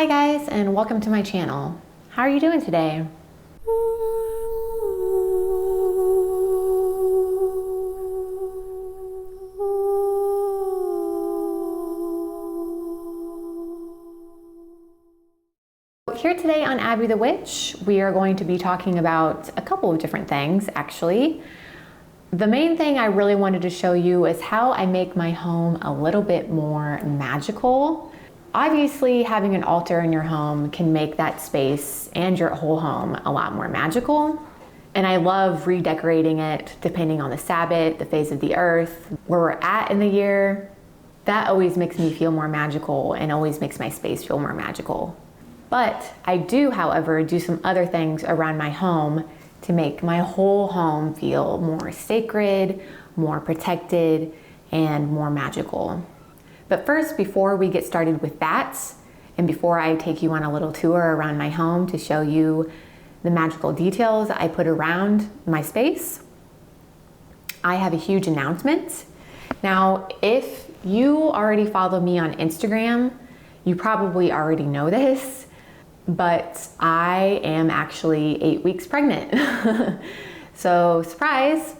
Hi guys, and welcome to my channel. How are you doing today? Here today on Abby the Witch, we are going to be talking about a couple of different things, actually. The main thing I really wanted to show you is how I make my home a little bit more magical. Obviously, having an altar in your home can make that space and your whole home a lot more magical. And I love redecorating it depending on the Sabbath, the phase of the earth, where we're at in the year. That always makes me feel more magical and always makes my space feel more magical. But I do, however, do some other things around my home to make my whole home feel more sacred, more protected, and more magical. But first, before we get started with that, and before I take you on a little tour around my home to show you the magical details I put around my space, I have a huge announcement. Now, if you already follow me on Instagram, you probably already know this, but I am actually 8 weeks pregnant. So surprise,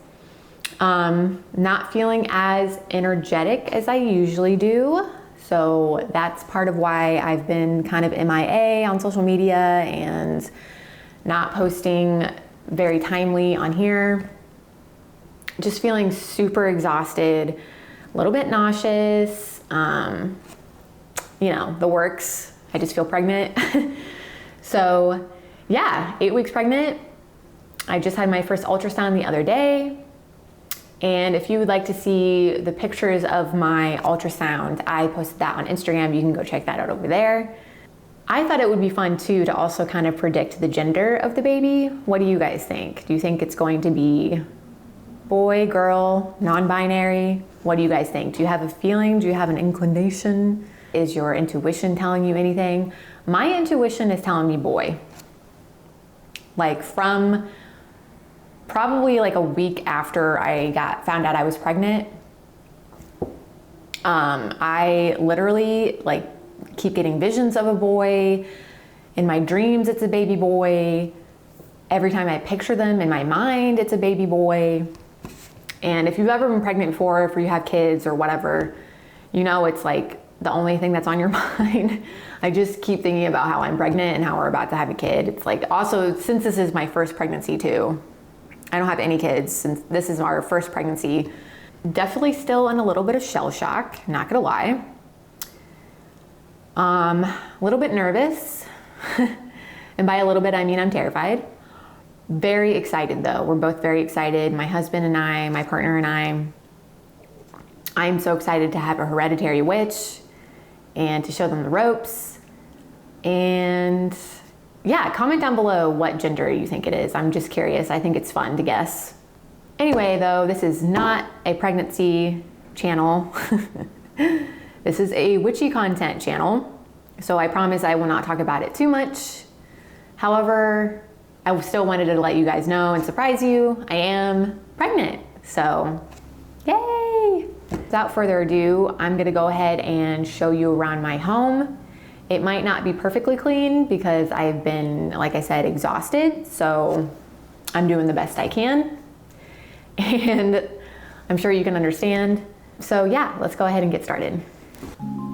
not feeling as energetic as I usually do. So that's part of why I've been kind of MIA on social media and not posting very timely on here. Just feeling super exhausted, a little bit nauseous, you know, the works. I just feel pregnant. So yeah, 8 weeks pregnant. I just had my first ultrasound the other day. And if you would like to see the pictures of my ultrasound, I posted that on Instagram. You can go check that out over there. I thought it would be fun too to also kind of predict the gender of the baby. What do you guys think? Do you think it's going to be boy, girl, non-binary? What do you guys think? Do you have a feeling? Do you have an inclination? Is your intuition telling you anything? My intuition is telling me boy. Like from probably like a week after I found out I was pregnant, I literally like keep getting visions of a boy. In my dreams, it's a baby boy. Every time I picture them in my mind, it's a baby boy. And if you've ever been pregnant before, if you have kids or whatever, you know it's like the only thing that's on your mind. I just keep thinking about how I'm pregnant and how we're about to have a kid. It's like, also, since this is my first pregnancy too, I don't have any kids since this is our first pregnancy. Definitely still in a little bit of shell shock, not gonna lie. A little bit nervous. And by a little bit, I mean I'm terrified. Very excited though. We're both very excited. My husband and I, my partner and I'm so excited to have a hereditary witch and to show them the ropes. And yeah, comment down below what gender you think it is. I'm just curious. I think it's fun to guess. Anyway, though, this is not a pregnancy channel. This is a witchy content channel. So I promise I will not talk about it too much. However, I still wanted to let you guys know and surprise you. I am pregnant. So yay! Without further ado, I'm gonna go ahead and show you around my home. It might not be perfectly clean because I've been, like I said, exhausted. So I'm doing the best I can. And I'm sure you can understand. So yeah, let's go ahead and get started.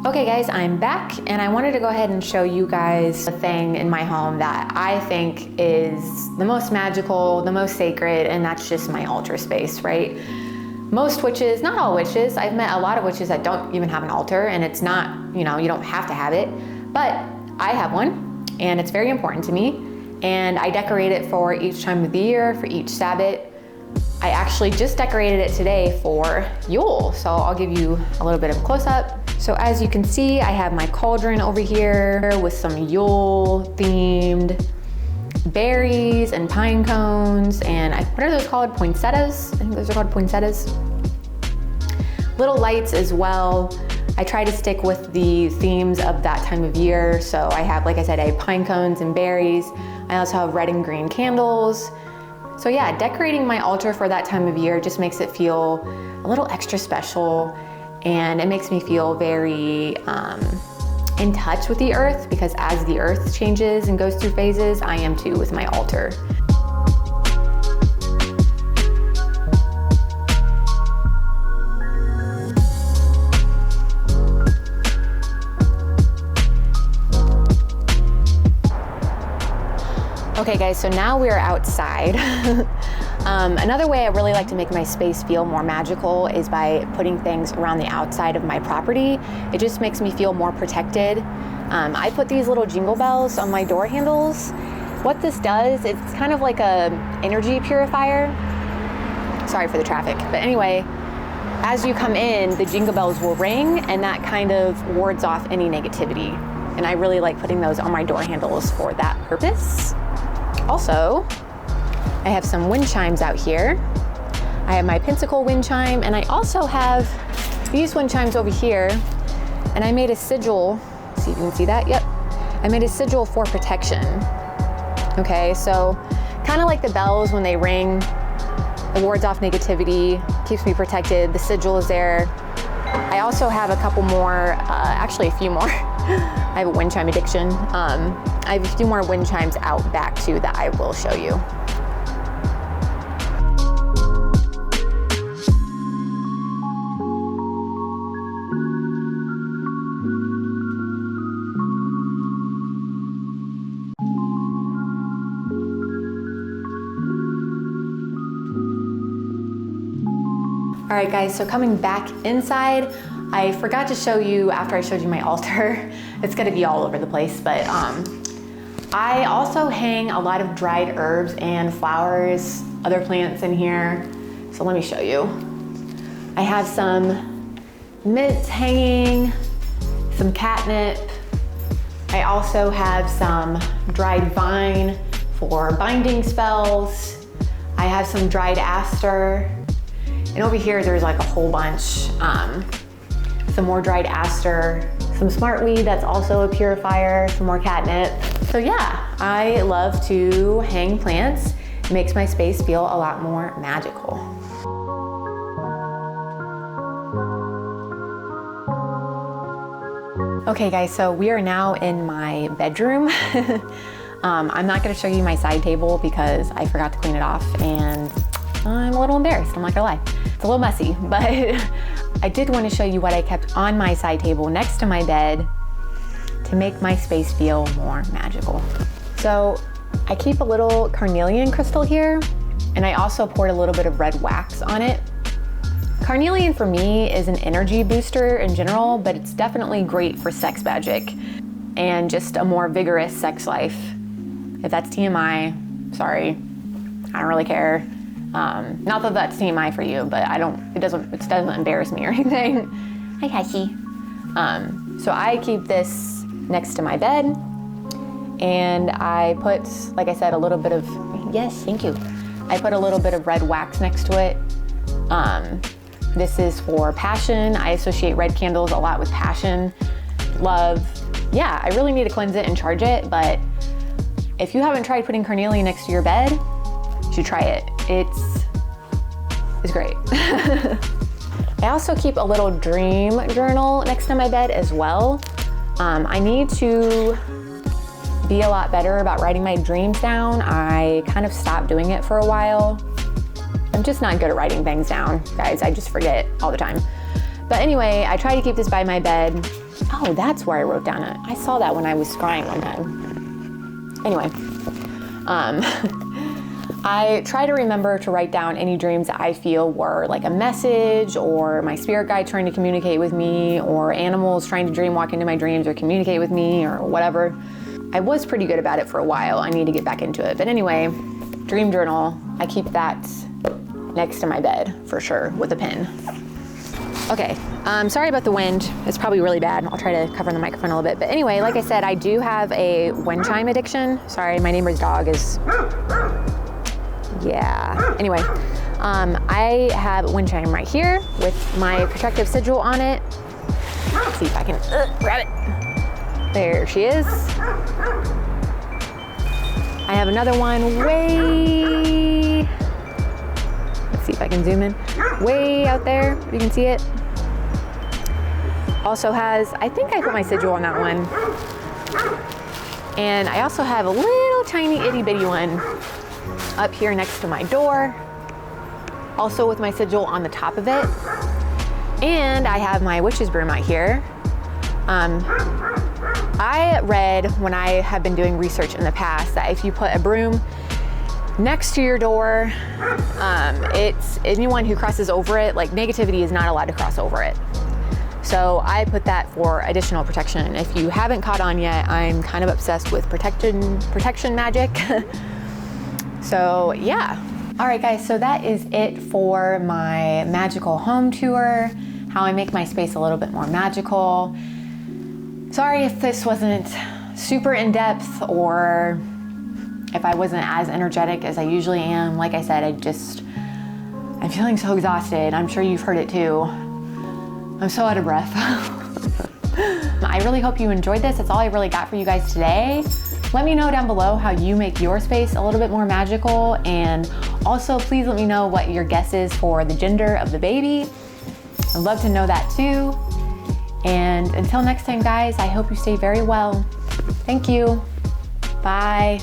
Okay guys, I'm back and I wanted to go ahead and show you guys a thing in my home that I think is the most magical, the most sacred, and that's just my altar space, right? Most witches, not all witches, I've met a lot of witches that don't even have an altar, and it's not, you know, you don't have to have it, but I have one and it's very important to me, and I decorate it for each time of the year, for each Sabbath. I actually just decorated it today for Yule, so I'll give you a little bit of a close-up. So as you can see, I have my cauldron over here with some Yule themed berries and pine cones, and what are those called? Poinsettias? I think those are called poinsettias. Little lights as well. I try to stick with the themes of that time of year. So I have, like I said, I have pine cones and berries. I also have red and green candles. So yeah, decorating my altar for that time of year just makes it feel a little extra special, and it makes me feel very in touch with the earth, because as the earth changes and goes through phases, I am too with my altar. Okay guys, so now we're outside. Another way I really like to make my space feel more magical is by putting things around the outside of my property. It just makes me feel more protected. I put these little jingle bells on my door handles. What this does, it's kind of like a energy purifier. Sorry for the traffic, but anyway, as you come in, the jingle bells will ring and that kind of wards off any negativity. And I really like putting those on my door handles for that purpose. Also, I have some wind chimes out here. I have my Pentacle wind chime, and I also have these wind chimes over here, and I made a sigil. See if you can see that, yep. I made a sigil for protection. Okay, so kind of like the bells when they ring, it wards off negativity, keeps me protected. The sigil is there. I also have a couple more, actually a few more. I have a wind chime addiction. I have a few more wind chimes out back too that I will show you. All right guys, so coming back inside, I forgot to show you after I showed you my altar. It's gonna be all over the place, but I also hang a lot of dried herbs and flowers, other plants in here. So let me show you. I have some mint hanging, some catnip. I also have some dried vine for binding spells. I have some dried aster. And over here, there's like a whole bunch. Some more dried aster, some smartweed that's also a purifier, some more catnip. So yeah, I love to hang plants. It makes my space feel a lot more magical. Okay guys, so we are now in my bedroom. I'm not gonna show you my side table because I forgot to clean it off and I'm a little embarrassed, I'm not gonna lie. It's a little messy, but I did want to show you what I kept on my side table next to my bed to make my space feel more magical. So I keep a little carnelian crystal here, and I also poured a little bit of red wax on it. Carnelian for me is an energy booster in general, but it's definitely great for sex magic and just a more vigorous sex life. If that's TMI, sorry, I don't really care. Not that that's TMI for you, but it doesn't embarrass me or anything. Hi, Hashi. So I keep this next to my bed, and I put, like I said, a little bit of, yes, thank you. I put a little bit of red wax next to it. This is for passion. I associate red candles a lot with passion, love. Yeah, I really need to cleanse it and charge it, but if you haven't tried putting carnelian next to your bed, you should try it. It's great. I also keep a little dream journal next to my bed as well. I need to be a lot better about writing my dreams down. I kind of stopped doing it for a while. I'm just not good at writing things down, guys. I just forget all the time. But anyway, I try to keep this by my bed. Oh, that's where I wrote down it. I saw that when I was scrying one time. Anyway, I try to remember to write down any dreams that I feel were like a message or my spirit guide trying to communicate with me or animals trying to dream walk into my dreams or communicate with me or whatever. I was pretty good about it for a while. I need to get back into it. But anyway, dream journal, I keep that next to my bed for sure with a pen. Okay, sorry about the wind. It's probably really bad. I'll try to cover the microphone a little bit. But anyway, like I said, I do have a wind chime addiction. Sorry, my neighbor's dog is, yeah. Anyway, I have a wind chime right here with my protective sigil on it. Let's see if I can grab it. There she is. I have another one way, let's see if I can zoom in, way out there, you can see it. Also has, I think I put my sigil on that one. And I also have a little tiny itty bitty one up here next to my door, also with my sigil on the top of it. And I have my witch's broom out here. I read when I have been doing research in the past that if you put a broom next to your door, it's anyone who crosses over it, like negativity is not allowed to cross over it. So I put that for additional protection. If you haven't caught on yet, I'm kind of obsessed with protection magic. So yeah. All right guys, so that is it for my magical home tour, how I make my space a little bit more magical. Sorry if this wasn't super in-depth or if I wasn't as energetic as I usually am. Like I said, I'm feeling so exhausted. I'm sure you've heard it too. I'm so out of breath. I really hope you enjoyed this. That's all I really got for you guys today. Let me know down below how you make your space a little bit more magical, and also please let me know what your guess is for the gender of the baby. I'd love to know that too. And until next time guys, I hope you stay very well. Thank you. Bye.